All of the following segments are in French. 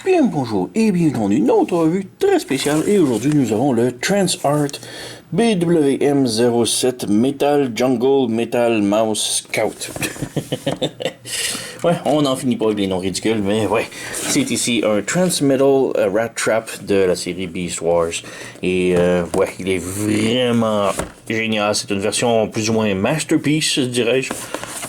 Bien bonjour et bienvenue dans une autre revue très spéciale et aujourd'hui nous avons le TransArt BWM07 Metal Jungle Metal Mouse Scout. Ouais, on n'en finit pas avec les noms ridicules, mais ouais, c'est ici un Transmetal Rat Trap de la série Beast Wars et ouais, il est vraiment génial, c'est une version plus ou moins masterpiece dirais-je.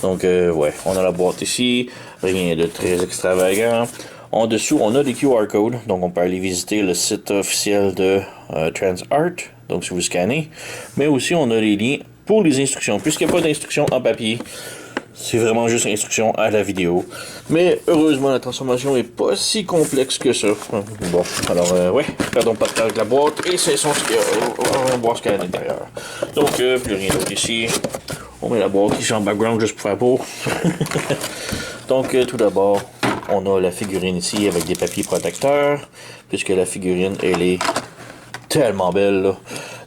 Donc ouais, on a la boîte ici, rien de très extravagant. En dessous, on a des QR codes, donc on peut aller visiter le site officiel de TransArt, donc si vous scannez. Mais aussi, on a les liens pour les instructions, puisqu'il n'y a pas d'instructions en papier. C'est vraiment juste instruction à la vidéo. Mais heureusement, la transformation n'est pas si complexe que ça. Bon, alors, ouais, perdons pas de temps avec la boîte et c'est son ce qu'il y a. On va voir ce qu'il y a à l'intérieur. Donc, plus rien d'autre ici. On met la boîte ici en background juste pour faire beau. Donc, tout d'abord, on a la figurine ici avec des papiers protecteurs, puisque la figurine, elle est tellement belle, là.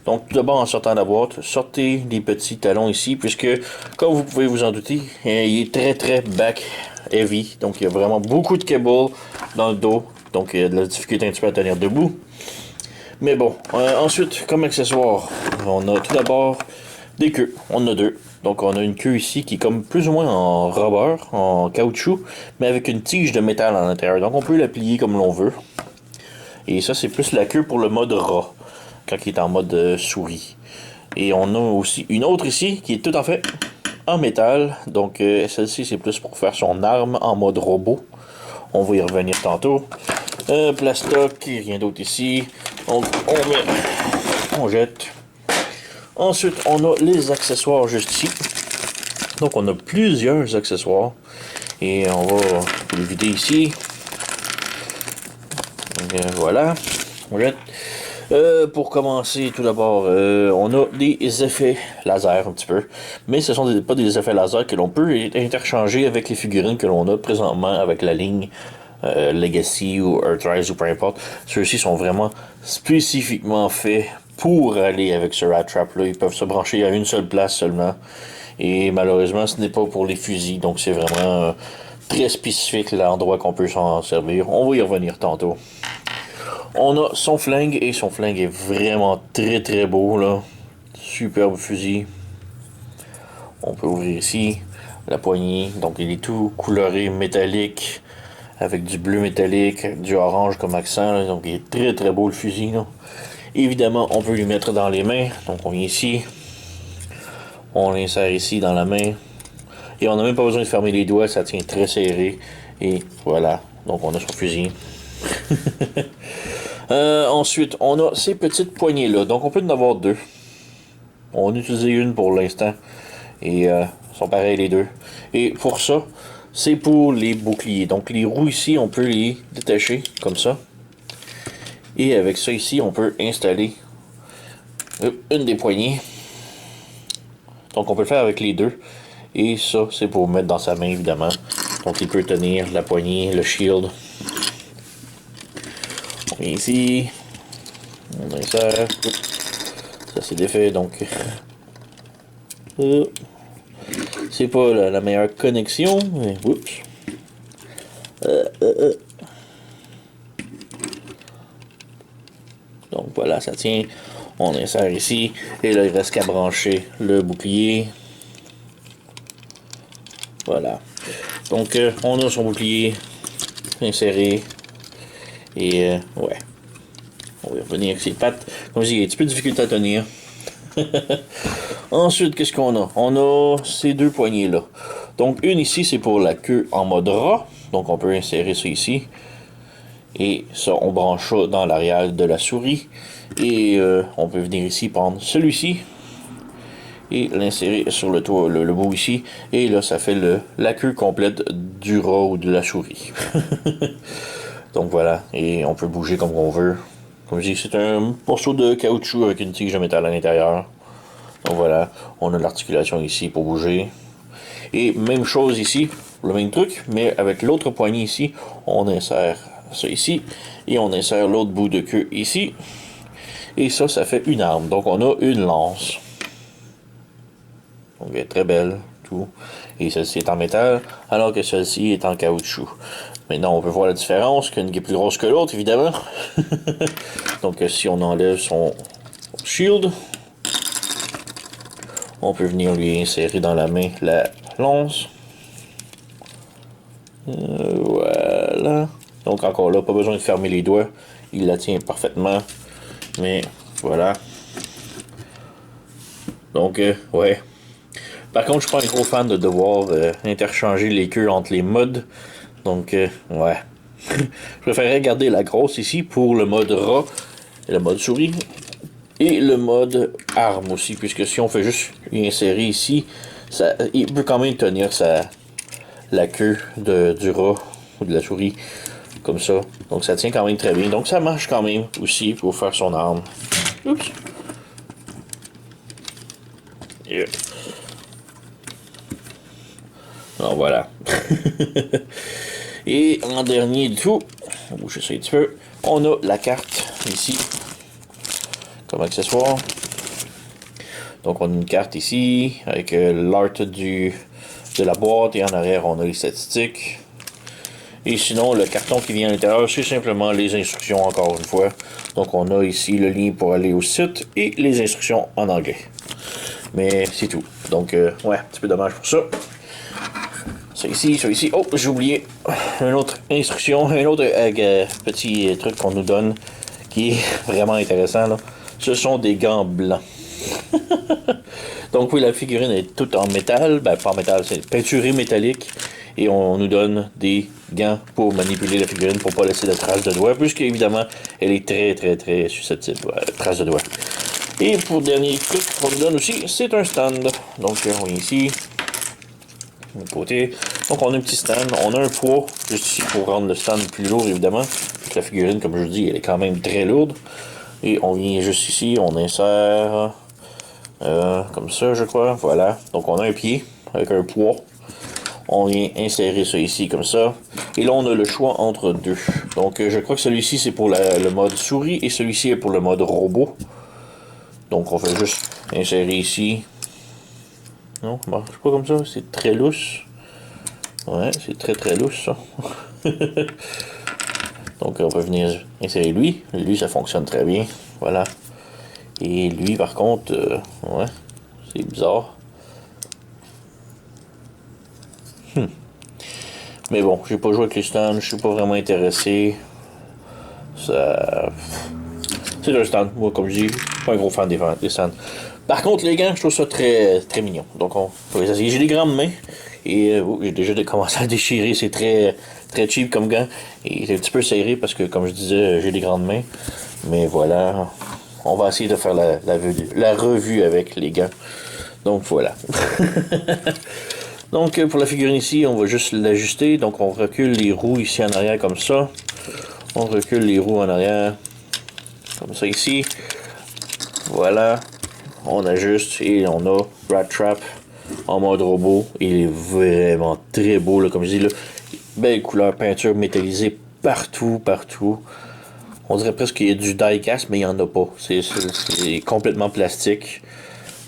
Donc, tout d'abord, en sortant de la boîte, sortez les petits talons ici, puisque, comme vous pouvez vous en douter, il est très back heavy. Donc, il y a vraiment beaucoup de cable dans le dos. Donc, il y a de la difficulté un petit peu à tenir debout. Mais bon, ensuite, comme accessoire, on a tout d'abord des queues. On en a deux. Donc, on a une queue ici qui est comme plus ou moins en rubber, en caoutchouc, mais avec une tige de métal à l'intérieur. Donc, on peut la plier comme l'on veut. Et ça, c'est plus la queue pour le mode rat, quand il est en mode souris. Et on a aussi une autre ici qui est tout en fait en métal. Donc, celle-ci, c'est plus pour faire son arme en mode robot. On va y revenir tantôt. Plastoc, rien d'autre ici. Donc, on jette. Ensuite, on a les accessoires juste ici. Donc, on a plusieurs accessoires. Et on va les vider ici. Donc, voilà. On jette. Pour commencer, tout d'abord, on a des effets laser un petit peu. Mais ce sont pas des effets laser que l'on peut interchanger avec les figurines que l'on a présentement avec la ligne Legacy ou Earthrise ou peu importe. Ceux-ci sont vraiment spécifiquement faits pour aller avec ce Rat Trap là. Ils peuvent se brancher à une seule place seulement. Et malheureusement, ce n'est pas pour les fusils. Donc c'est vraiment très spécifique l'endroit qu'on peut s'en servir. On va y revenir tantôt. On a son flingue et son flingue est vraiment très beau là. Superbe fusil. On peut ouvrir ici la poignée. Donc il est tout coloré métallique avec du bleu métallique, du orange comme accent. Là. Donc il est très beau le fusil là. Évidemment, on peut lui mettre dans les mains. Donc on vient ici. On l'insère ici dans la main. Et on n'a même pas besoin de fermer les doigts, ça tient très serré. Et voilà. Donc on a son fusil. Ensuite, on a ces petites poignées là. Donc on peut en avoir deux. On a utilisé une pour l'instant. Et sont pareils les deux. Et pour ça, c'est pour les boucliers. Donc les roues ici, on peut les détacher comme ça. Et avec ça ici, on peut installer une des poignées. Donc on peut le faire avec les deux. Et ça, c'est pour mettre dans sa main évidemment. Donc il peut tenir la poignée, le shield. On vient ici. On insère. Ça c'est défait donc. C'est pas la meilleure connexion, mais oups. Donc voilà, ça tient. On insère ici. Et là, il reste qu'à brancher le bouclier. Voilà. Donc, on a son bouclier inséré. Et ouais. On va revenir avec ses pattes. Comme je dis, il y a un petit peu de difficulté à tenir. Ensuite, qu'est-ce qu'on a? On a ces deux poignées là. Donc une ici c'est pour la queue en mode rat. Donc on peut insérer ça ici. Et ça on branche ça dans l'arrière de la souris. Et on peut venir ici prendre celui-ci. Et l'insérer sur le toit, le bout ici. Et là ça fait la queue complète du rat ou de la souris. Donc voilà. Et on peut bouger comme on veut. Comme je dis, c'est un morceau de caoutchouc avec une tige de métal à l'intérieur. Donc voilà, on a l'articulation ici pour bouger. Et même chose ici, le même truc, mais avec l'autre poignée ici, on insère ça ici. Et on insère l'autre bout de queue ici. Et ça fait une arme. Donc on a une lance. Donc elle est très belle, tout. et celle-ci est en métal, alors que celle-ci est en caoutchouc. Maintenant, on peut voir la différence, qu'une qui est plus grosse que l'autre, évidemment. Donc, si on enlève son shield, on peut venir lui insérer dans la main la lance. Voilà. Donc, encore là, pas besoin de fermer les doigts. Il la tient parfaitement. Mais, voilà. Donc, ouais. Par contre, je suis pas un gros fan de devoir interchanger les queues entre les modes. Donc, ouais. Je préférerais garder la grosse ici pour le mode rat, le mode souris, et le mode arme aussi, puisque si on fait juste y insérer ici, ça, il peut quand même tenir la queue du rat ou de la souris, comme ça. Donc ça tient quand même très bien. Donc ça marche quand même aussi pour faire son arme. Oups. Yeah. Donc voilà. Et en dernier du tout, on va bouger ça un petit peu, on a la carte ici, comme accessoire. Donc on a une carte ici, avec l'art de la boîte, et en arrière on a les statistiques. Et sinon, le carton qui vient à l'intérieur, c'est simplement les instructions, encore une fois. Donc on a ici le lien pour aller au site, et les instructions en anglais. Mais c'est tout. Donc, ouais, un petit peu dommage pour ça. Ça ici. Oh, j'ai oublié une autre instruction, un autre petit truc qu'on nous donne qui est vraiment intéressant, là. Ce sont des gants blancs. Donc oui, la figurine est toute en métal, ben pas en métal, c'est peinturé métallique. Et on nous donne des gants pour manipuler la figurine pour pas laisser de traces de doigts, puisque évidemment elle est très susceptible à traces de doigts. Et pour le dernier truc qu'on nous donne aussi, c'est un stand. Donc on est ici. De côté. Donc on a un petit stand, on a un poids juste ici pour rendre le stand plus lourd évidemment. La figurine, comme je vous dis, elle est quand même très lourde. Et on vient juste ici, on insère comme ça je crois, voilà. Donc on a un pied avec un poids. On vient insérer ça ici comme ça. Et là on a le choix entre deux. Donc je crois que celui-ci c'est pour le mode souris et celui-ci est pour le mode robot. Donc on fait juste insérer ici. Non, ça marche pas comme ça, c'est très lousse. Ouais, c'est très lousse ça. Donc on peut venir insérer lui. Lui ça fonctionne très bien. Voilà. Et lui par contre, ouais, c'est bizarre. Mais bon, j'ai pas joué avec les stands, je suis pas vraiment intéressé. Ça. C'est un stand, moi comme je dis, je suis pas un gros fan des stands. Par contre, les gants, je trouve ça très mignon. Donc, on peut les essayer. J'ai des grandes mains. Et j'ai déjà commencé à déchirer. C'est très cheap comme gants. Et c'est un petit peu serré parce que, comme je disais, j'ai des grandes mains. Mais voilà. On va essayer de faire la revue avec les gants. Donc, voilà. Donc, pour la figurine ici, on va juste l'ajuster. Donc, on recule les roues ici en arrière comme ça. On recule les roues en arrière. Comme ça ici. Voilà. On ajuste et on a Rat Trap en mode robot. Il est vraiment très beau, là, comme je dis. Là, belle couleur, peinture métallisée partout. On dirait presque qu'il y a du die-cast, mais il n'y en a pas. C'est complètement plastique.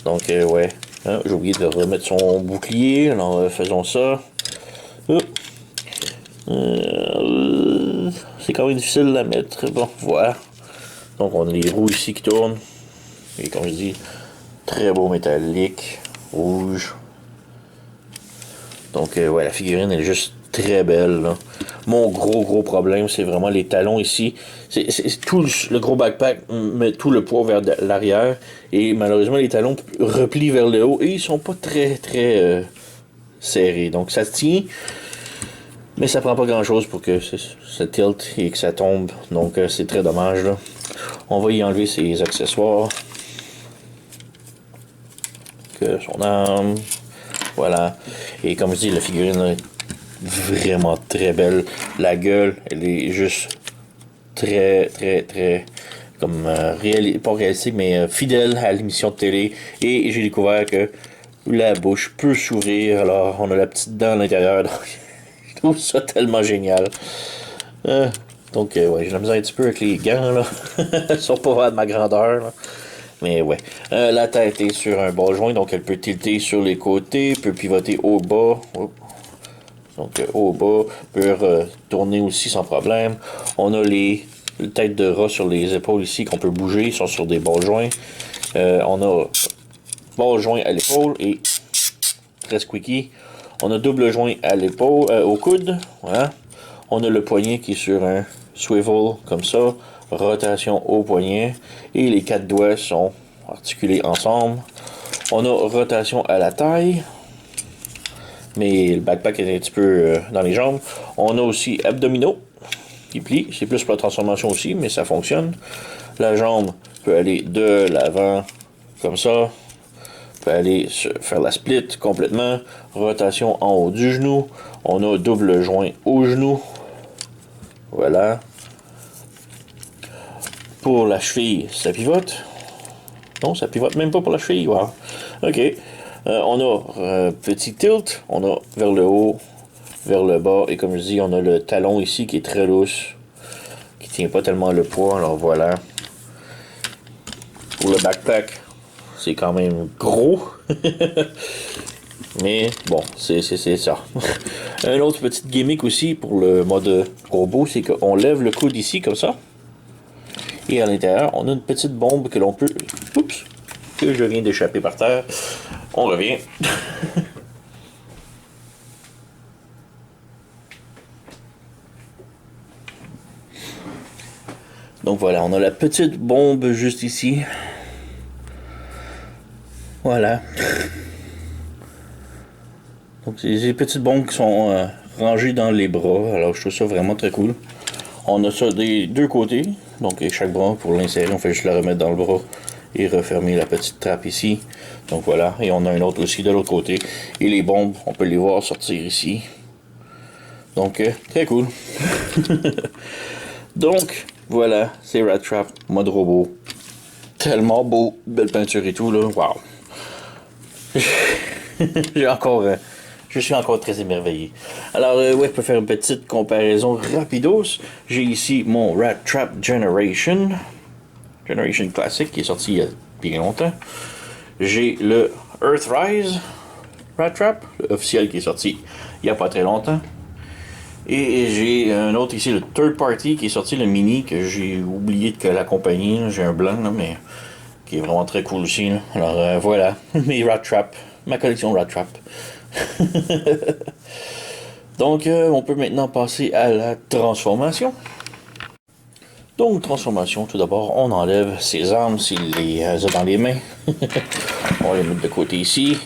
Donc, ouais. Hein, j'ai oublié de remettre son bouclier. Alors, faisons ça. C'est quand même difficile à mettre. Bon, voilà. Donc, on a les roues ici qui tournent. Et comme je dis, très beau métallique, rouge. Donc, ouais, la figurine elle est juste très belle, là. Mon gros problème, c'est vraiment les talons ici. C'est tout le gros backpack met tout le poids vers l'arrière. Et malheureusement, les talons replient vers le haut. Et ils sont pas très serrés. Donc, ça se tient. Mais ça prend pas grand chose pour que ça tilte et que ça tombe. Donc, c'est très dommage, là. On va y enlever ses accessoires. Son arme. Voilà. Et comme je dis, la figurine est vraiment très belle. La gueule, elle est juste très comme pas réalistique, mais fidèle à l'émission de télé. Et j'ai découvert que la bouche peut s'ouvrir. Alors, on a la petite dent à l'intérieur. Donc, je trouve ça tellement génial. Donc, ouais, j'ai la misère un petit peu avec les gants, là. Ils sont pas de ma grandeur, là. Mais ouais. La tête est sur un ball joint, donc elle peut tilter sur les côtés, peut pivoter au bas. Oups. Donc au bas, peut tourner aussi sans problème. On a les têtes de rat sur les épaules ici qu'on peut bouger, ils sont sur des ball joints. On a ball joint à l'épaule et très squeaky. On a double joint à l'épaule, au coude. Voilà. On a le poignet qui est sur un swivel comme ça. Rotation au poignet. Et les 4 doigts sont articulés ensemble. On a rotation à la taille. Mais le backpack est un petit peu dans les jambes. On a aussi abdominaux qui plient. C'est plus pour la transformation aussi, mais ça fonctionne. La jambe peut aller de l'avant comme ça. Peut aller faire la split complètement. Rotation en haut du genou. On a double joint au genou. Voilà. Pour la cheville, ça pivote. Non, ça pivote même pas pour la cheville. Wow. OK. On a petit tilt. On a vers le haut, vers le bas. Et comme je dis, on a le talon ici qui est très lousse. Qui tient pas tellement le poids. Alors voilà. Pour le backpack, c'est quand même gros. Mais bon, c'est ça. Un autre petit gimmick aussi pour le mode robot, c'est qu'on lève le coude ici comme ça. Et à l'intérieur, on a une petite bombe que l'on peut... Oups! Que je viens d'échapper par terre. On revient. Donc voilà, on a la petite bombe juste ici. Voilà. Donc c'est des petites bombes qui sont rangées dans les bras. Alors je trouve ça vraiment très cool. On a ça des deux côtés. Donc chaque bras, pour l'insérer, on fait juste la remettre dans le bras et refermer la petite trappe ici. Donc voilà. Et on a un autre aussi de l'autre côté. Et les bombes, on peut les voir sortir ici. Donc très cool. Donc voilà, c'est Rat Trap, mode robot. Tellement beau, belle peinture et tout là. Waouh. Je suis encore très émerveillé. Alors, ouais, je peux faire une petite comparaison rapidos. J'ai ici mon Rat Trap Generation classique qui est sorti il y a bien longtemps. J'ai le Earthrise Rat Trap, officiel qui est sorti il n'y a pas très longtemps. Et j'ai un autre ici, le Third Party, qui est sorti, le mini, que j'ai oublié de la compagnie. J'ai un blanc, là, mais qui est vraiment très cool aussi. Là. Alors voilà, mes Rat Trap, ma collection Rat Trap. Donc on peut maintenant passer à la transformation. Donc transformation, tout d'abord, on enlève ses armes s'il les a dans les mains. On va les mettre de côté ici.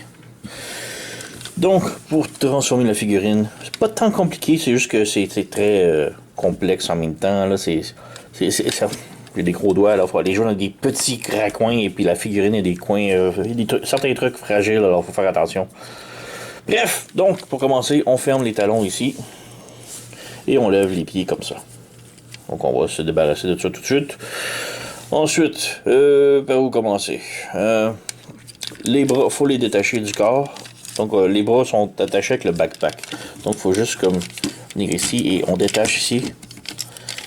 Donc, pour transformer la figurine, c'est pas tant compliqué, c'est juste que c'est très complexe en même temps. Là, ça, j'ai des gros doigts, là, faut aller jouer dans des petits raccoins, et puis la figurine a des coins, certains trucs fragiles, alors faut faire attention. Bref, donc, pour commencer, on ferme les talons ici, et on lève les pieds comme ça. Donc, on va se débarrasser de ça tout de suite. Ensuite, par où commencer? Les bras, faut les détacher du corps. Donc les bras sont attachés avec le backpack. Donc il faut juste comme venir ici et on détache ici.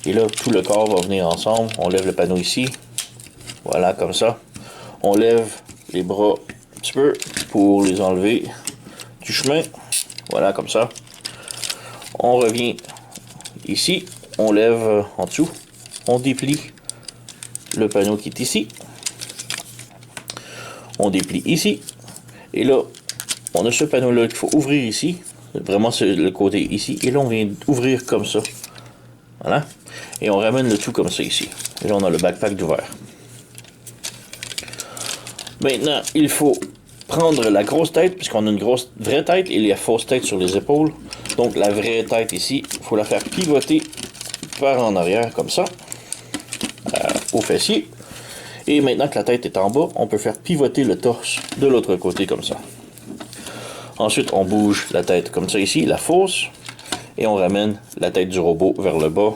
Et là tout le corps va venir ensemble. On lève le panneau ici. Voilà comme ça. On lève les bras un petit peu pour les enlever du chemin. Voilà comme ça. On revient ici. On lève en dessous. On déplie le panneau qui est ici. On déplie ici. Et là, on a ce panneau-là qu'il faut ouvrir ici. Vraiment, c'est le côté ici. Et là, on vient ouvrir comme ça. Voilà. Et on ramène le tout comme ça ici. Et là, on a le backpack d'ouvert. Maintenant, il faut prendre la grosse tête, puisqu'on a une grosse vraie tête et la fausse tête sur les épaules. Donc, la vraie tête ici, il faut la faire pivoter par en arrière, comme ça, au fessier. Et maintenant que la tête est en bas, on peut faire pivoter le torse de l'autre côté, comme ça. Ensuite, on bouge la tête comme ça ici, la fausse, et on ramène la tête du robot vers le bas.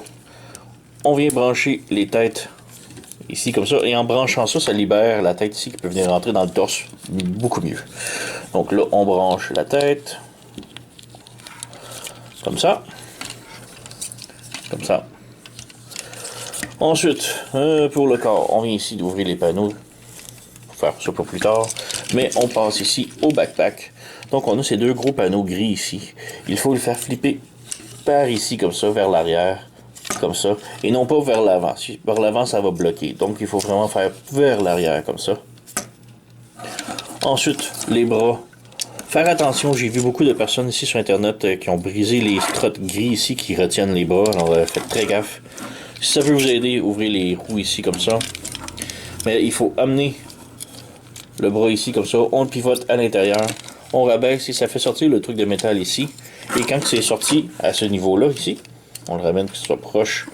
On vient brancher les têtes ici comme ça, et en branchant ça, ça libère la tête ici qui peut venir rentrer dans le torse beaucoup mieux. Donc là, on branche la tête, comme ça, comme ça. Ensuite, pour le corps, on vient ici d'ouvrir les panneaux faire ça pour plus tard. Mais on passe ici au backpack. Donc on a ces deux gros panneaux gris ici. Il faut le faire flipper par ici comme ça, vers l'arrière. Comme ça. Et non pas vers l'avant. Si vers l'avant, ça va bloquer. Donc il faut vraiment faire vers l'arrière comme ça. Ensuite, les bras. Faire attention, j'ai vu beaucoup de personnes ici sur internet qui ont brisé les struts gris ici qui retiennent les bras. Alors faites très gaffe. Si ça peut vous aider, ouvrez les roues ici comme ça. Mais il faut amener le bras ici comme ça. On le pivote à l'intérieur. On rabaisse et ça fait sortir le truc de métal ici. Et quand c'est sorti à ce niveau-là ici, on le ramène pour que ce soit proche.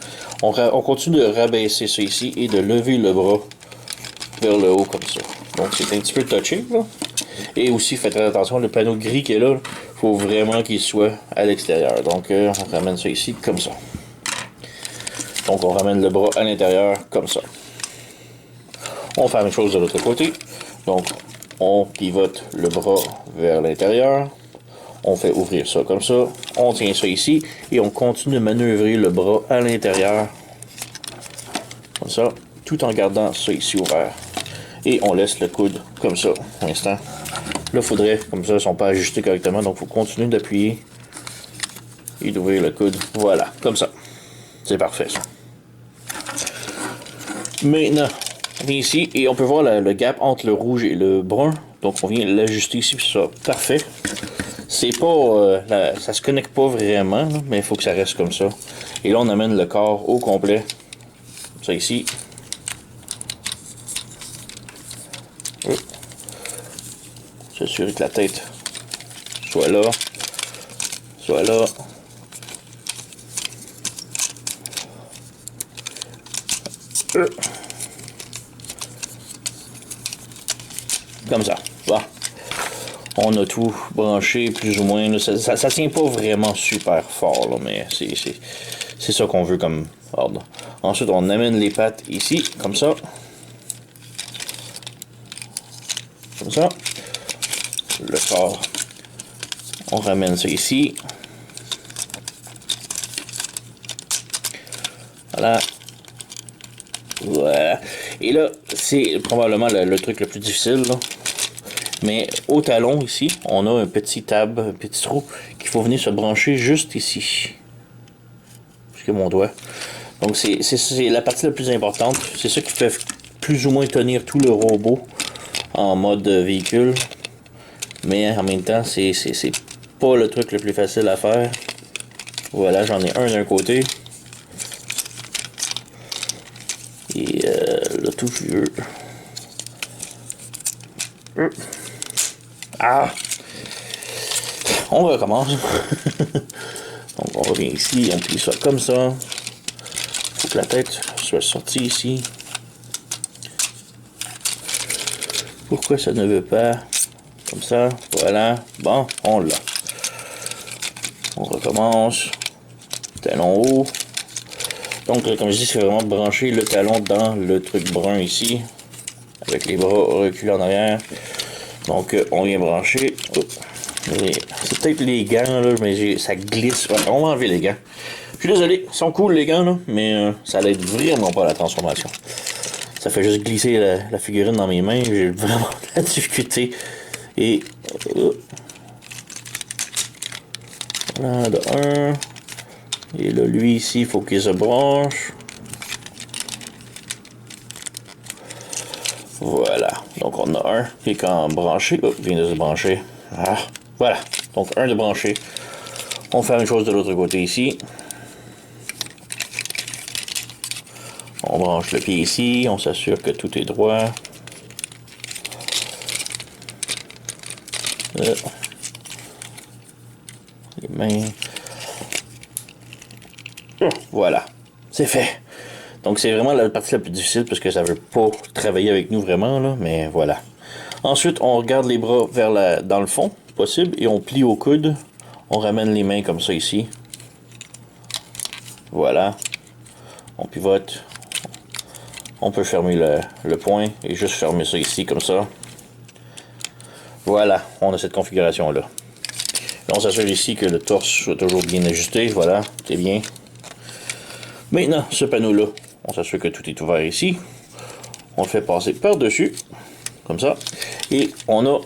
On continue de rabaisser ça ici et de lever le bras vers le haut comme ça. Donc c'est un petit peu touché là. Et aussi faites attention, le panneau gris qui est là, il faut vraiment qu'il soit à l'extérieur. Donc on ramène ça ici comme ça. Donc on ramène le bras à l'intérieur comme ça. On fait la même chose de l'autre côté. Donc on pivote le bras vers l'intérieur. On fait ouvrir ça comme ça. On tient ça ici et on continue de manœuvrer le bras à l'intérieur. Comme ça. Tout en gardant ça ici ouvert. Et on laisse le coude comme ça pour l'instant. Là, il faudrait, comme ça, ils ne sont pas ajustés correctement. Donc, il faut continuer d'appuyer et d'ouvrir le coude. Voilà, comme ça. C'est parfait, ça. Maintenant, on vient ici et on peut voir le gap entre le rouge et le brun. Donc, on vient l'ajuster ici, puis ça, parfait. C'est pas... ça se connecte pas vraiment, là, mais il faut que ça reste comme ça. Et là, on amène le corps au complet. Ça ici. S'assurer que la tête soit là. Soit là. Comme ça. Bon. On a tout branché plus ou moins. Là. Ça tient pas vraiment super fort, là, mais c'est ça qu'on veut comme ordre. Ensuite, on amène les pattes ici, comme ça. Comme ça. Le corps. On ramène ça ici. Voilà. Voilà. Et là, c'est probablement le truc le plus difficile, là. Mais au talon ici, on a un petit tab, un petit trou qu'il faut venir se brancher juste ici. Jusqu'à mon doigt. Donc c'est la partie la plus importante. C'est ça qui fait plus ou moins tenir tout le robot en mode véhicule. Mais en même temps, c'est pas le truc le plus facile à faire. Voilà, j'en ai un d'un côté. Et le tout vieux. Ah! On recommence. Donc on revient ici, on plie ça comme ça. Il faut que la tête soit sortie ici. Pourquoi ça ne veut pas? Comme ça, voilà. Bon, on l'a. On recommence. Talon haut. Donc, comme je dis, c'est vraiment de brancher le talon dans le truc brun ici. Avec les bras reculés en arrière. Donc, on vient brancher. C'est peut-être les gants, là, mais ça glisse. Ouais, on va enlever les gants. Je suis désolé, ils sont cool les gants, là, mais ça n'aide vraiment pas à la transformation. Ça fait juste glisser la figurine dans mes mains. J'ai vraiment de la difficulté. Et voilà, de un. Et là, lui ici, il faut qu'il se branche. Voilà. Donc on a un qui est quand branché. Oh, il vient de se brancher. Ah, voilà. Donc un de branché. On fait la même chose de l'autre côté ici. On branche le pied ici. On s'assure que tout est droit. Les mains. Voilà. C'est fait. Donc c'est vraiment la partie la plus difficile parce que ça veut pas travailler avec nous vraiment, là, mais voilà. Ensuite, on regarde les bras vers dans le fond, possible, et on plie au coude. On ramène les mains comme ça ici. Voilà. On pivote. On peut fermer le poing et juste fermer ça ici comme ça. Voilà, on a cette configuration-là. Là, on s'assure ici que le torse soit toujours bien ajusté. Voilà, c'est bien. Maintenant, ce panneau-là, on s'assure que tout est ouvert ici. On le fait passer par-dessus. comme ça. Et on a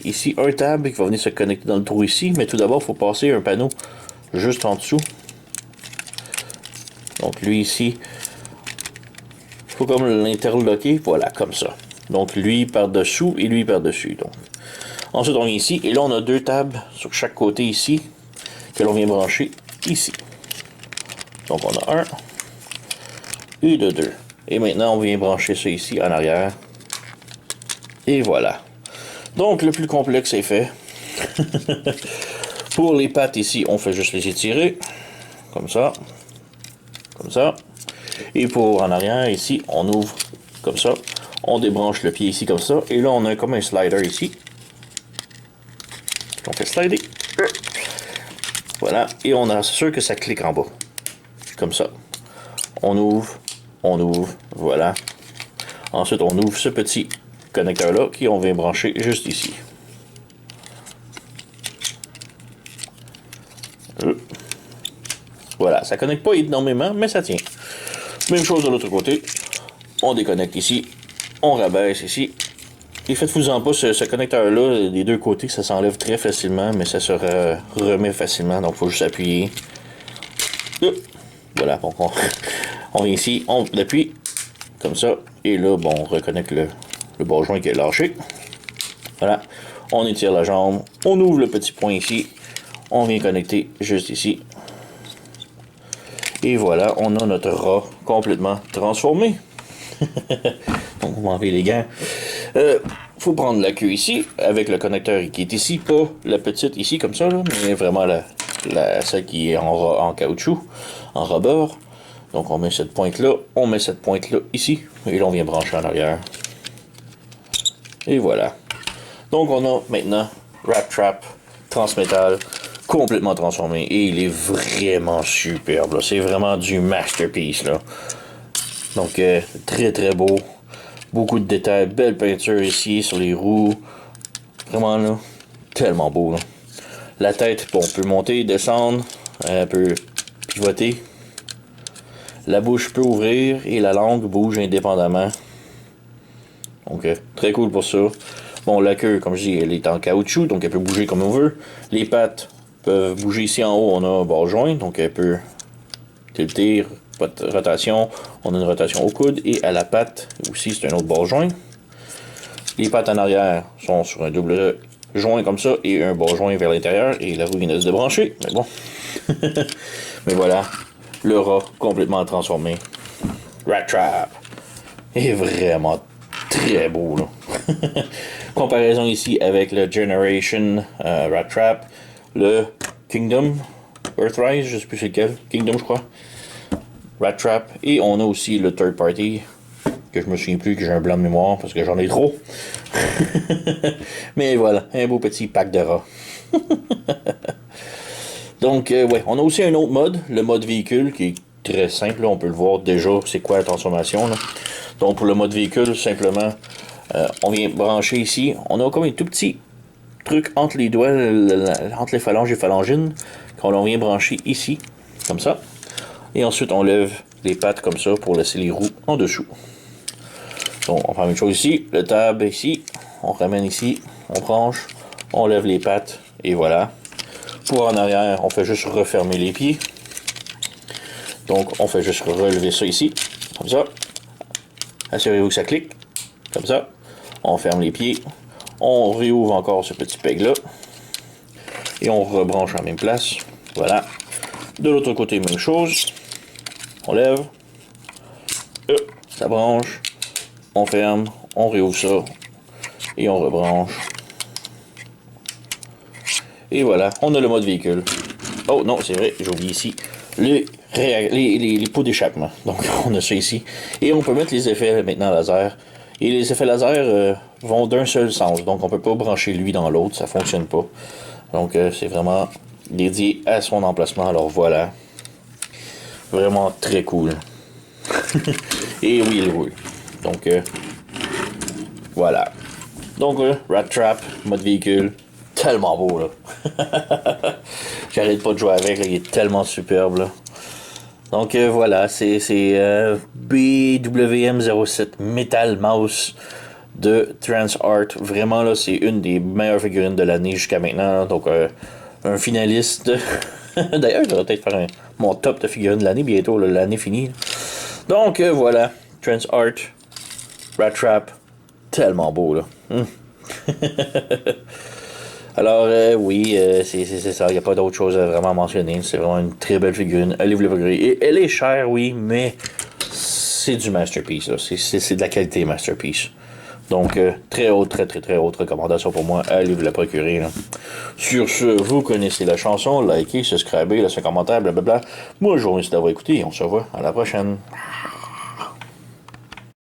ici un tab qui va venir se connecter dans le trou ici, mais tout d'abord, il faut passer un panneau juste en dessous. Donc lui ici, il faut comme l'interloquer, voilà, comme ça. Donc lui par-dessous et lui par-dessus. Donc ensuite, on vient ici, et là, on a deux tables sur chaque côté ici, que l'on vient brancher ici. Donc on a un et de deux. Et maintenant, on vient brancher ça ici en arrière. Et voilà. Donc, le plus complexe est fait. Pour les pattes ici, on fait juste les étirer. Comme ça. Comme ça. Et pour en arrière, ici, on ouvre comme ça. On débranche le pied ici comme ça. Et là, on a comme un slider ici. On fait slider. Voilà. Et on assure que ça clique en bas. Comme ça. On ouvre. Voilà. Ensuite, on ouvre ce petit connecteur là qui on vient brancher juste ici. Voilà, ça connecte pas énormément, mais ça tient. Même chose de l'autre côté. On déconnecte ici, on rabaisse ici. Et faites-vous-en pas, ce connecteur-là, des deux côtés, ça s'enlève très facilement, mais ça se remet facilement, donc il faut juste appuyer. Voilà, donc on vient ici, on appuie, comme ça, et là, bon, on reconnecte le bas joint qui est lâché. Voilà, on étire la jambe, on ouvre le petit point ici, on vient connecter juste ici. Et voilà, on a notre rat complètement transformé. Donc, on va enlever les gants. Faut prendre la queue ici, avec le connecteur qui est ici, pas la petite ici, comme ça, là, mais vraiment celle qui est en caoutchouc, en rubber. Donc, on met cette pointe-là, on met cette pointe-là ici, et là, on vient brancher en arrière. Et voilà. Donc, on a maintenant Rat Trap Transmétal complètement transformé. Et il est vraiment superbe. C'est vraiment du masterpiece, là. Donc, très très beau. Beaucoup de détails. Belle peinture ici sur les roues. Vraiment, là, tellement beau, là. La tête, bon, on peut monter, descendre. Elle peut pivoter. La bouche peut ouvrir et la langue bouge indépendamment. Donc, très cool pour ça. Bon, la queue, comme je dis, elle est en caoutchouc, donc elle peut bouger comme on veut. Les pattes peuvent bouger ici en haut, on a un bord joint, donc elle peut tilter, pas de rotation. On a une rotation au coude et à la patte aussi, c'est un autre bord joint. Les pattes en arrière sont sur un double joint comme ça et un bord joint vers l'intérieur et la roue vient de se débrancher, mais bon. Mais voilà, le rat complètement transformé. Rat Trap est vraiment très beau, là. Comparaison ici avec le Generation Rat Trap, le Kingdom Earthrise, je sais plus c'est lequel, Kingdom je crois, Rat Trap, et on a aussi le Third Party, que je me souviens plus, que j'ai un blanc de mémoire parce que j'en ai trop. Mais voilà, un beau petit pack de rats. Donc, ouais, on a aussi un autre mode, le mode véhicule, qui est très simple, là, on peut le voir déjà, c'est quoi la transformation, là. Donc, pour le mode véhicule, simplement, on vient brancher ici, on a comme un tout petit truc entre les doigts, entre les phalanges et phalangines, qu'on vient brancher ici, comme ça. Et ensuite, on lève les pattes comme ça pour laisser les roues en dessous. Donc, on fait la même chose ici, le tab ici, on ramène ici, on branche, on lève les pattes, et voilà. Pour en arrière, on fait juste refermer les pieds. Donc, on fait juste relever ça ici, comme ça. Assurez-vous que ça clique, comme ça. On ferme les pieds. On réouvre encore ce petit peg-là. Et on rebranche en même place. Voilà. De l'autre côté, même chose. On lève. Ça branche. On ferme. On réouvre ça. Et on rebranche. Et voilà. On a le mode véhicule. Oh non, c'est vrai. J'ai oublié ici. Les pots d'échappement. Donc, on a ça ici. Et on peut mettre les effets maintenant laser. Et les effets laser vont d'un seul sens. Donc, on peut pas brancher lui dans l'autre. Ça fonctionne pas. Donc, c'est vraiment dédié à son emplacement. Alors, voilà. Vraiment très cool. Et oui, il roule. Donc, voilà. Donc, Rat Trap, mode véhicule. Tellement beau, là. J'arrête pas de jouer avec, là. Il est tellement superbe, là. Donc voilà, c'est BWM07 Metal Mouse de Trans Art. Vraiment, là, c'est une des meilleures figurines de l'année jusqu'à maintenant. Là. Donc, un finaliste. D'ailleurs, je vais peut-être faire mon top de figurines de l'année bientôt, là, l'année finie. Donc, voilà. Trans Art. Rat Trap. Tellement beau, là. Alors, oui, c'est ça. Il n'y a pas d'autre chose à vraiment mentionner. C'est vraiment une très belle figurine. Allez-vous la procurer. Et elle est chère, oui, mais c'est du masterpiece. Là. C'est de la qualité masterpiece. Donc, très haute, très haute recommandation pour moi. Allez-vous la procurer. Là. Sur ce, vous connaissez la chanson. Likez, subscribez, laissez un commentaire, blablabla. Moi, je vous remercie d'avoir écouté. On se revoit à la prochaine.